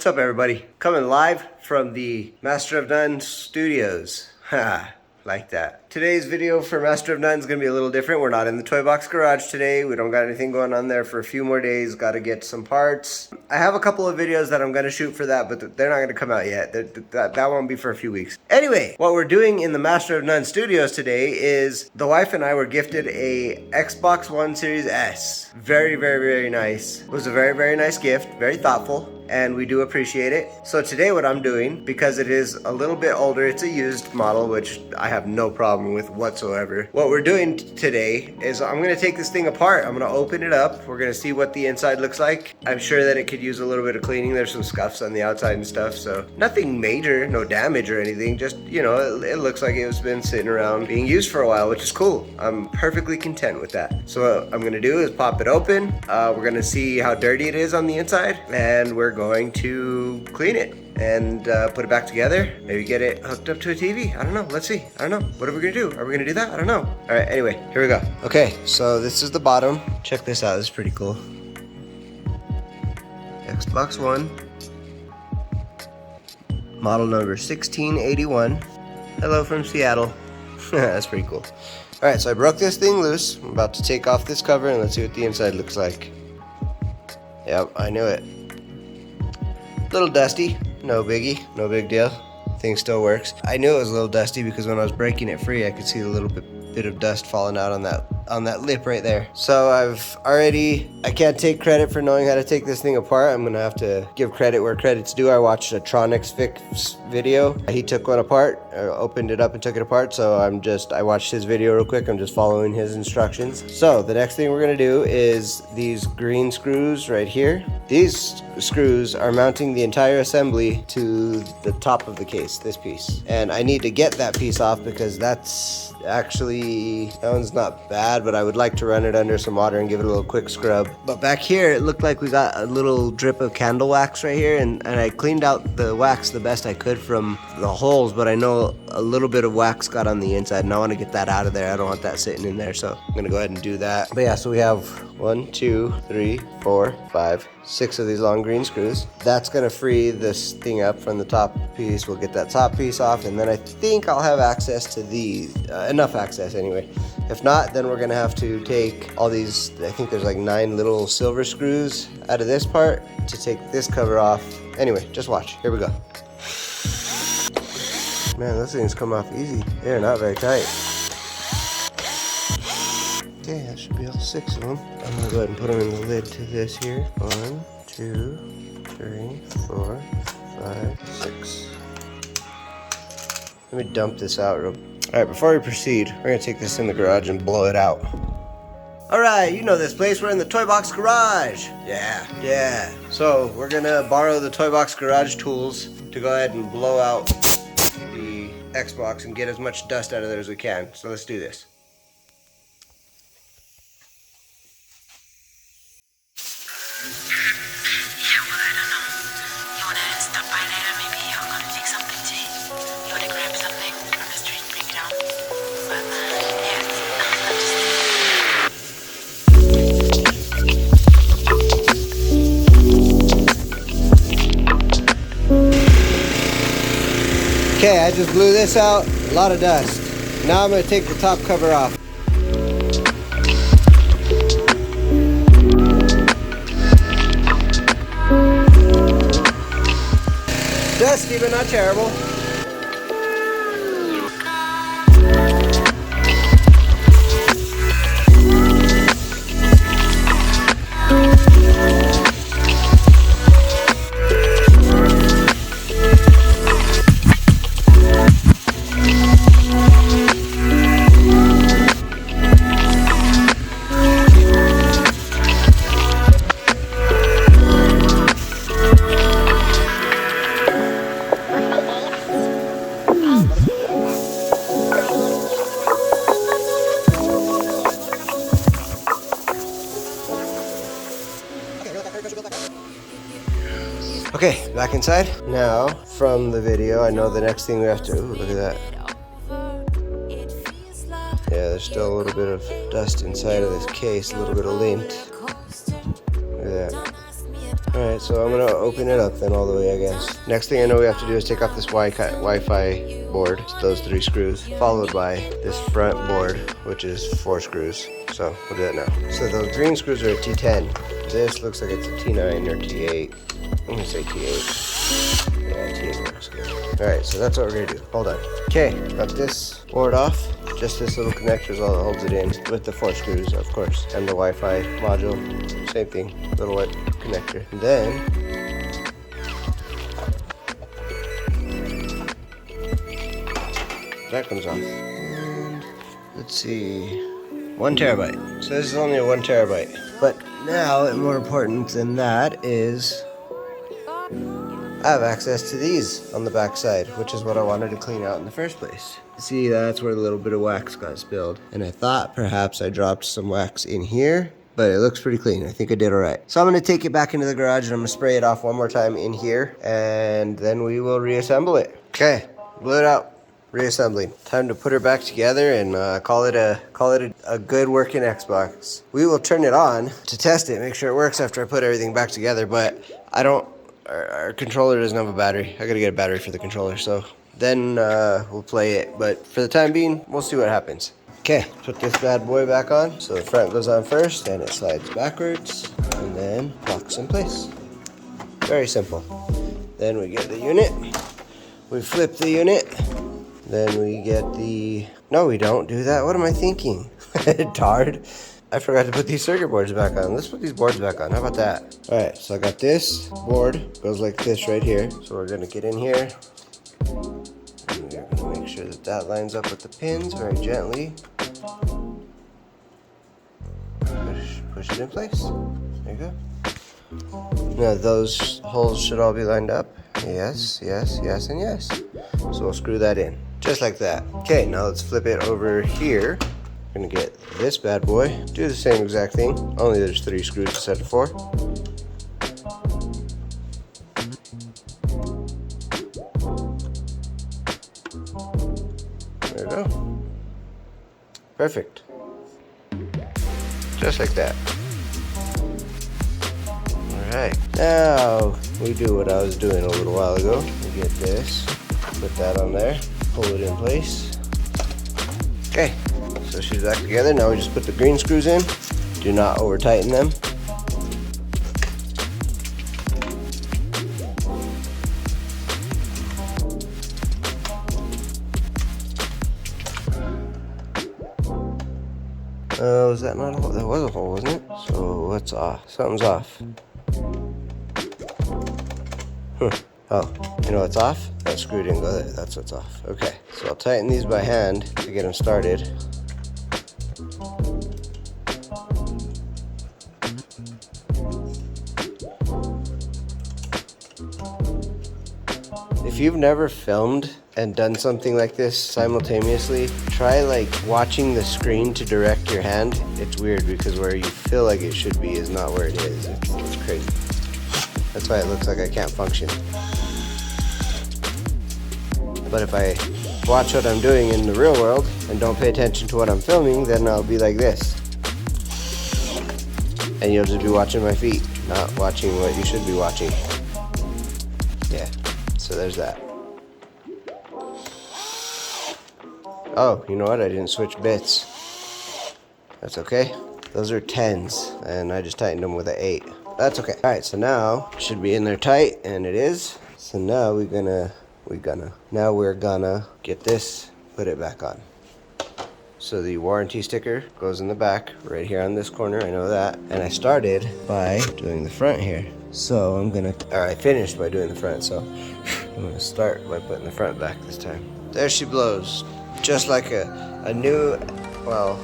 What's up, everybody? Coming live from the Mastr-of-none studios. Ha, like that. Today's video for Mastr-of-none is going to be a little different. We're not in the TOY-bBOX garage today. We don't got anything going on there for a few more days. Got to get some parts. I have a couple of videos that I'm going to shoot for that, but they're not going to come out yet. That won't be for a few weeks. Anyway, what we're doing in the Mastr-of-none studios today is the wife and I were gifted a Xbox One Series S. Very, very, very nice. It was a very, very nice gift. Very thoughtful. And we do appreciate it. So today what I'm doing, because it is a little bit older, it's a used model, which I have no problem with whatsoever. What we're doing today is I'm gonna take this thing apart. I'm gonna open it up. We're gonna see what the inside looks like. I'm sure that it could use a little bit of cleaning. There's some scuffs on the outside and stuff, so nothing major, no damage or anything. Just, you know, it looks like it's been sitting around being used for a while, which is cool. I'm perfectly content with that. So what I'm gonna do is pop it open. We're gonna see how dirty it is on the inside, and we're going to clean it and put it back together. Maybe get it hooked up to a TV. I don't know. Let's see. I don't know. What are we gonna do? Are we gonna do that? I don't know. All right. Anyway, here we go. Okay. So this is the bottom. Check this out. This is pretty cool. Xbox One. Model number 1681. Hello from Seattle. That's pretty cool. All right. So I broke this thing loose. I'm about to take off this cover and let's see what the inside looks like. Yep. I knew it. Little dusty, no biggie, no big deal. Thing still works. I knew it was a little dusty because when I was breaking it free, I could see a little bit of dust falling out on that lip right there. So I can't take credit for knowing how to take this thing apart. I'm gonna have to give credit where credit's due. I watched a Tronics Fix video. He took one apart, opened it up and took it apart. So I watched his video real quick. I'm just following his instructions. So the next thing we're gonna do is these green screws right here. These screws are mounting the entire assembly to the top of the case, this piece. And I need to get that piece off because that's actually, that one's not bad, but I would like to run it under some water and give it a little quick scrub. But back here, it looked like we got a little drip of candle wax right here, and I cleaned out the wax the best I could from the holes, but I know a little bit of wax got on the inside, and I want to get that out of there. I don't want that sitting in there, so I'm gonna go ahead and do that. But yeah, so we have 1, 2, 3, 4, 5, 6 of these long green screws. That's gonna free this thing up from the top piece. We'll get that top piece off, and then I think I'll have access to these, enough access anyway. If not, then we're gonna have to take all these, I think there's like 9 little silver screws out of this part to take this cover off. Anyway, just watch, here we go. Man, those things come off easy. They're not very tight. Okay, that should be all 6 of them. I'm gonna go ahead and put them in the lid to this here. 1, 2, 3, 4, 5, 6. Let me dump this out real. All right, before we proceed, we're gonna take this in the garage and blow it out. All right, you know this place. We're in the TOY-bBOX garage. Yeah. So we're gonna borrow the TOY-bBOX garage tools to go ahead and blow out the Xbox and get as much dust out of there as we can. So let's do this. Okay, I just blew this out, a lot of dust. Now I'm gonna take the top cover off. Dusty, but not terrible. Okay, back inside. Now, from the video, I know the next thing we have to, ooh, look at that. Yeah, there's still a little bit of dust inside of this case, a little bit of lint. Look at that. Alright, so I'm gonna open it up then all the way, I guess. Next thing I know we have to do is take off this Wi-Fi board, those 3 screws, followed by this front board, which is 4 screws. So we'll do that now. So those green screws are a T10. This looks like it's a T9 or T8. I'm gonna say T8. Yeah, T8 looks good. Alright, so that's what we're gonna do. Hold on. Okay, got this board off. Just this little connector is all that holds it in, with the 4 screws, of course, and the Wi-Fi module, same thing, little white connector. And then that comes off. And let's see, 1 terabyte. So this is only a 1 terabyte. But now, more important than that is I have access to these on the back side, which is what I wanted to clean out in the first place. See, that's where a little bit of wax got spilled. And I thought perhaps I dropped some wax in here, but it looks pretty clean. I think I did all right. So I'm gonna take it back into the garage and I'm gonna spray it off one more time in here, and then we will reassemble it. Okay, blew it out. Reassembling. Time to put her back together and call it a good working Xbox. We will turn it on to test it, make sure it works after I put everything back together, but our controller doesn't have a battery. I gotta get a battery for the controller, so then we'll play it. But for the time being, we'll see what happens. Okay, put this bad boy back on. So the front goes on first, and it slides backwards, and then locks in place. Very simple. Then we get the unit. We flip the unit. Then we get the... No, we don't do that. What am I thinking? Tard. I forgot to put these circuit boards back on. Let's put these boards back on. How about that? Alright, so I got this board. Goes like this right here. So we're going to get in here. And we're going to make sure that that lines up with the pins very gently. Push it in place. There you go. Now those holes should all be lined up. Yes, yes, yes, and yes. So we'll screw that in. Just like that. Okay, now let's flip it over here. We're gonna get this bad boy. Do the same exact thing, only there's 3 screws instead of 4. There we go. Perfect. Just like that. Alright, now we do what I was doing a little while ago. We get this, put that on there, pull it in place. Okay, so she's back together. Now we just put the green screws in. Do not over tighten them. Was that not a hole? That was a hole, wasn't it? So what's off? Something's off. Oh, you know what's off? That screw didn't go there. That's what's off. Okay, so I'll tighten these by hand to get them started. If you've never filmed and done something like this simultaneously, try like watching the screen to direct your hand. It's weird because where you feel like it should be is not where it is. It's crazy. That's why it looks like I can't function. But if I watch what I'm doing in the real world and don't pay attention to what I'm filming, then I'll be like this. And you'll just be watching my feet, not watching what you should be watching. Yeah, so there's that. Oh, you know what? I didn't switch bits. That's okay. Those are 10s, and I just tightened them with an 8. That's okay. Alright, so now it should be in there tight, and it is. So now we're gonna get this, put it back on. So the warranty sticker goes in the back, right here on this corner, I know that. And I started by doing the front here. So I finished by doing the front, so I'm gonna start by putting the front back this time. There she blows. Just like a new, well,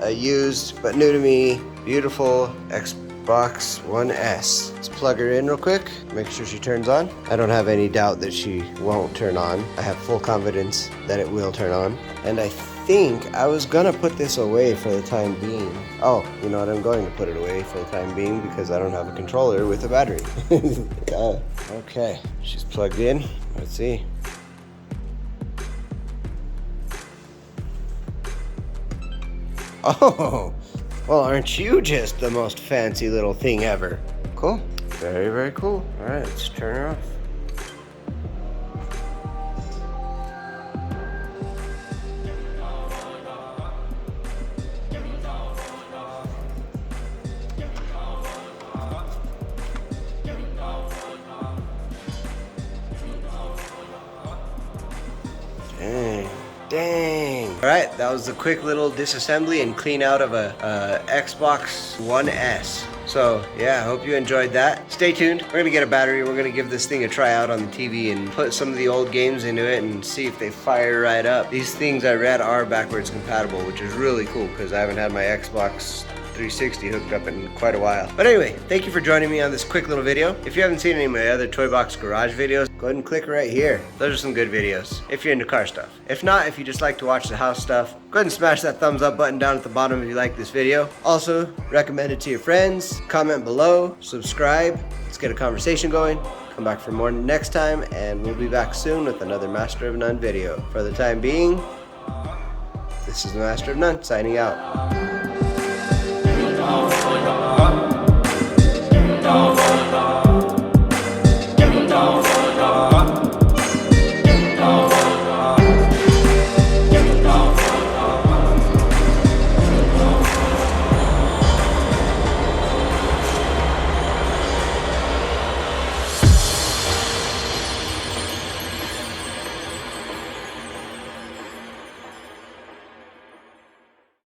a used, but new to me, beautiful Xbox One S. Let's plug her in real quick, make sure she turns on. I don't have any doubt that she won't turn on. I have full confidence that it will turn on. And I think I was gonna put this away for the time being. Oh, you know what, I'm going to put it away for the time being because I don't have a controller with a battery. Okay, she's plugged in. Let's see. Oh, well, aren't you just the most fancy little thing ever? Cool. Very, very cool. All right, let's turn her off. Dang. All right, that was the quick little disassembly and clean out of a Xbox One S. So yeah, I hope you enjoyed that. Stay tuned. We're gonna get a battery. We're gonna give this thing a try out on the TV and put some of the old games into it and see if they fire right up. These things I read are backwards compatible, which is really cool because I haven't had my Xbox 360 hooked up in quite a while. But anyway, thank you for joining me on this quick little video. If you haven't seen any of my other TOY-bBOX garage videos, go ahead and click right here. Those are some good videos if you're into car stuff. If not, if you just like to watch the house stuff, go ahead and smash that thumbs up button down at the bottom if you like this video. Also, recommend it to your friends, comment below, subscribe. Let's get a conversation going. Come back for more next time, and we'll be back soon with another Mastr-of-none video. For the time being, this is the Mastr-of-none signing out.